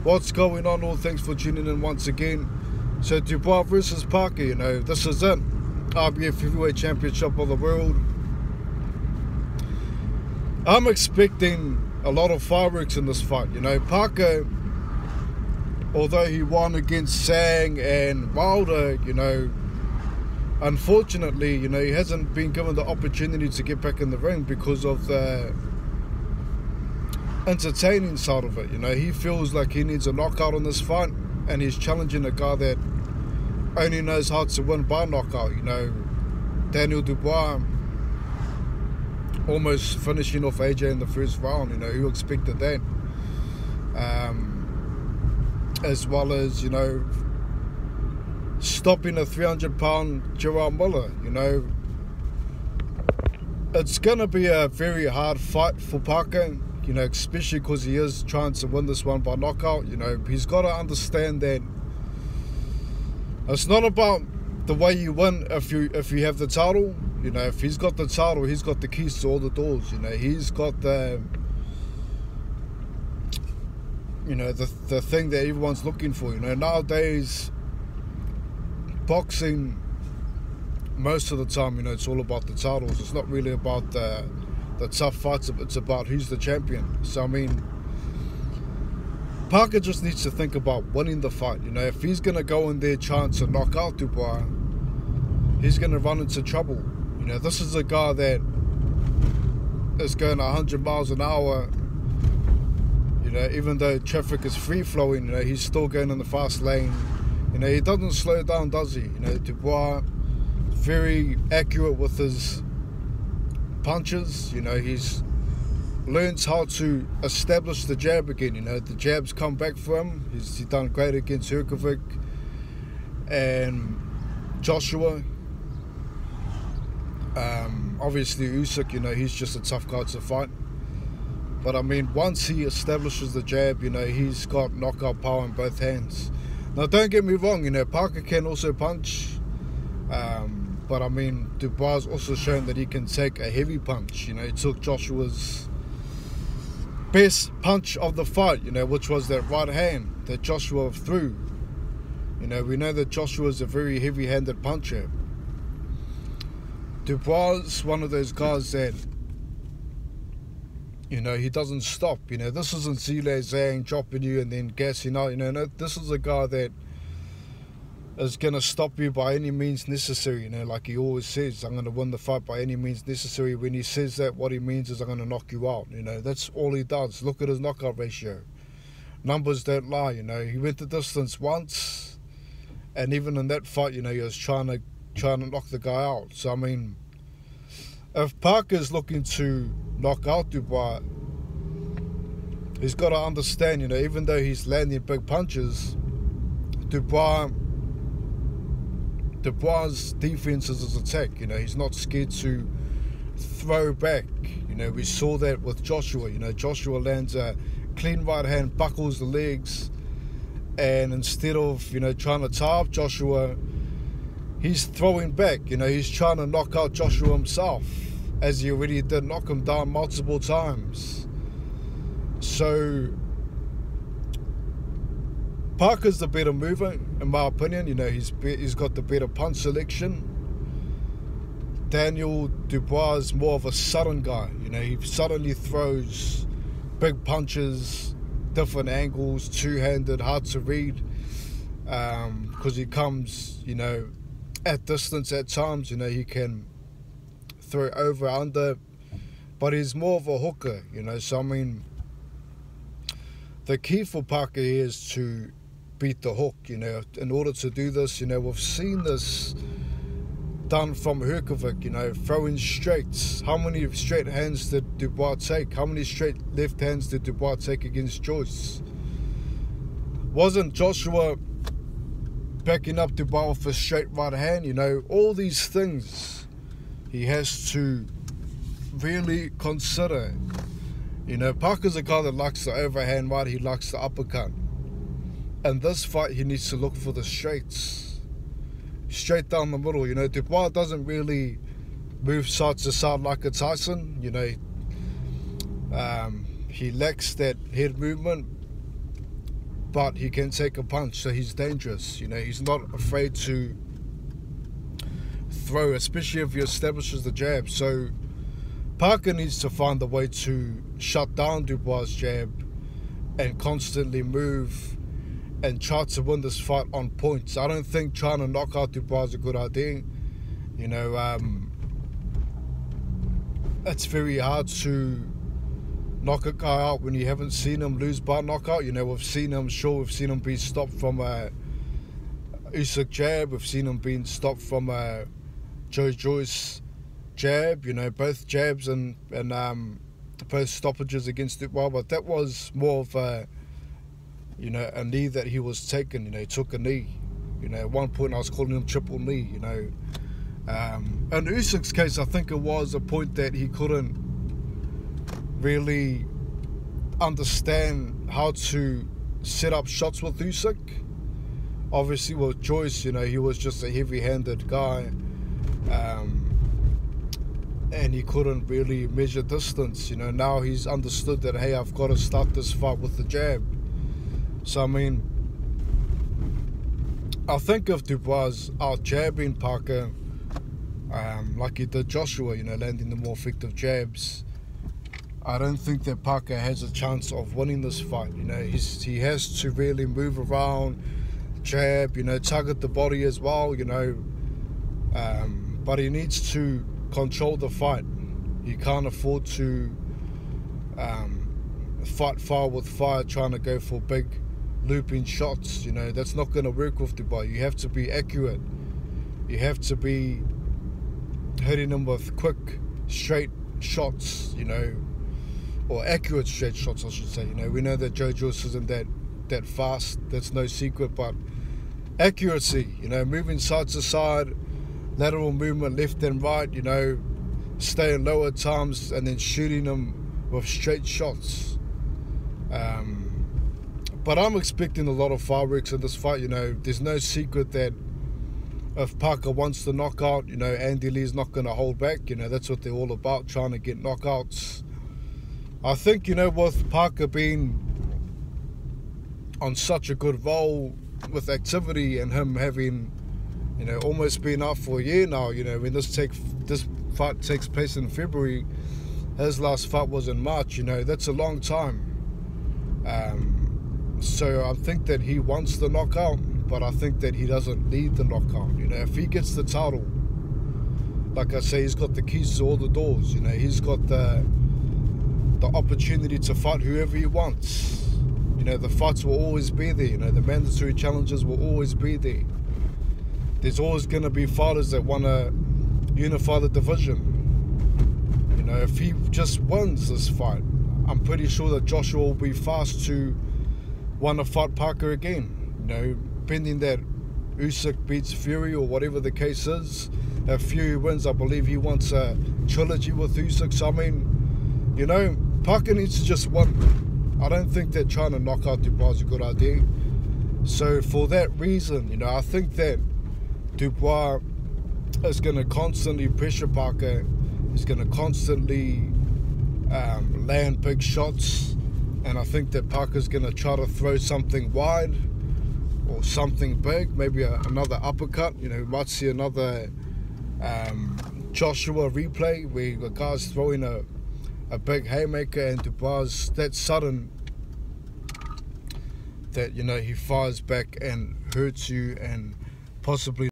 What's going on? All thanks for tuning in once again. So Dubois versus Parker, this is it. IBF Heavyweight Championship of the World. I'm expecting a lot of fireworks in this fight. Parker, although he won against Sang and Wilder, unfortunately, he hasn't been given the opportunity to get back in the ring because of the entertaining side of it. He feels like he needs a knockout in this fight, and he's challenging a guy that only knows how to win by knockout. Daniel Dubois almost finishing off AJ in the first round. Who expected that? As well as stopping a 300-pound Gerard Miller. It's gonna be a very hard fight for Parker. Especially because he is trying to win this one by knockout. He's got to understand that it's not about the way you win if you have the title. If he's got the title, he's got the keys to all the doors. He's got the the thing that everyone's looking for. Nowadays, boxing, most of the time, it's all about the titles. It's not really about the tough fights. It's about who's the champion. So Parker just needs to think about winning the fight. If he's gonna go in there trying to knock out Dubois, he's gonna run into trouble. This is a guy that is going 100 miles an hour. Even though traffic is free flowing, he's still going in the fast lane. He doesn't slow down, does he? Dubois, very accurate with his punches. He's learns how to establish the jab again. The jabs come back for him. He's done great against Herkovic and Joshua. Obviously Usyk, he's just a tough guy to fight. But once he establishes the jab, he's got knockout power in both hands. Now don't get me wrong, Parker can also punch. But Dubois also shown that he can take a heavy punch. He took Joshua's best punch of the fight, which was that right hand that Joshua threw. We know that Joshua is a very heavy-handed puncher. Dubois is one of those guys that, he doesn't stop. This isn't Zile Zhang dropping you and then gassing out. No, this is a guy that is going to stop you by any means necessary. Like he always says, I'm going to win the fight by any means necessary. When he says that, what he means is I'm going to knock you out. That's all he does. Look at his knockout ratio. Numbers don't lie. He went the distance once, and even in that fight, he was trying to knock the guy out. So if Parker's looking to knock out Dubois, he's got to understand, even though he's landing big punches, Dubois' defense is his attack. He's not scared to throw back. We saw that with Joshua. Joshua lands a clean right hand, buckles the legs, and instead of trying to tie up Joshua, he's throwing back. He's trying to knock out Joshua himself, as he already did knock him down multiple times. So Parker's the better mover, in my opinion. He's got the better punch selection. Daniel Dubois is more of a sudden guy. He suddenly throws big punches, different angles, two-handed, hard to read, because he comes, at distance at times. He can throw over, under, but he's more of a hooker. So the key for Parker here is to beat the hook. In order to do this, we've seen this done from Herkovic, throwing straights. How many straight hands did Dubois take? How many straight left hands did Dubois take against Joyce? Wasn't Joshua backing up Dubois with a straight right hand? All these things he has to really consider. Parker's a guy that likes the overhand right, he likes the uppercut. In this fight, he needs to look for the straights. Straight down the middle. Dubois doesn't really move side to side like a Tyson. He lacks that head movement. but he can take a punch, so he's dangerous. You know, he's not afraid to throw, especially if he establishes the jab. So Parker needs to find a way to shut down Dubois' jab and constantly move and try to win this fight on points. I don't think trying to knock out Dubois is a good idea. You know, it's very hard to knock a guy out when you haven't seen him lose by knockout. You know, we've seen him be stopped from a Usyk jab. We've seen him being stopped from a Joyce jab. You know, both jabs and both stoppages against Dubois. But that was more of a, you know, a knee that he was taking. You know, he took a knee. You know, at one point I was calling him triple knee. You know, in Usyk's case, I think it was a point that he couldn't really understand how to set up shots with Usyk. Obviously with Joyce, you know, he was just a heavy-handed guy, and he couldn't really measure distance. You know, now he's understood that, hey, I've got to start this fight with the jab. So I mean, I think if Dubois out jabbing Parker, like he did Joshua, you know, landing the more effective jabs, I don't think that Parker has a chance of winning this fight. You know, he has to really move around, jab, you know, target the body as well, you know, but he needs to control the fight. He can't afford to fight fire with fire, trying to go for big looping shots. You know, that's not going to work with Dubois. You have to be accurate. You have to be hitting him with quick, straight shots, you know, or accurate straight shots, I should say. You know, we know that Joyce isn't that fast. That's no secret. But accuracy, you know, moving side to side, lateral movement left and right, you know, staying low at times and then shooting them with straight shots. But I'm expecting a lot of fireworks in this fight. You know, there's no secret that if Parker wants the knockout, you know, Andy Lee's not going to hold back. You know, that's what they're all about, trying to get knockouts. I think, you know, with Parker being on such a good roll with activity and him having, you know, almost been out for a year now, you know, when this fight takes place in February, his last fight was in March, you know, that's a long time. So I think that he wants the knockout, but I think that he doesn't need the knockout. You know, if he gets the title, like I say, he's got the keys to all the doors. You know, he's got the opportunity to fight whoever he wants. You know, the fights will always be there. You know, the mandatory challenges will always be there. There's always going to be fighters that want to unify the division. You know, if he just wins this fight, I'm pretty sure that Joshua will be fast to want to fight Parker again. You know, pending that Usyk beats Fury or whatever the case is. If Fury wins, I believe he wants a trilogy with Usyk. So I mean, you know, Parker needs to just win. I don't think that trying to knock out Dubois is a good idea. So for that reason, you know, I think that Dubois is going to constantly pressure Parker. He's going to constantly land big shots. And I think that Parker's going to try to throw something wide or something big, maybe another uppercut. You know, we might see another Joshua replay where the guy's throwing a big haymaker and Dubois that sudden that, you know, he fires back and hurts you and possibly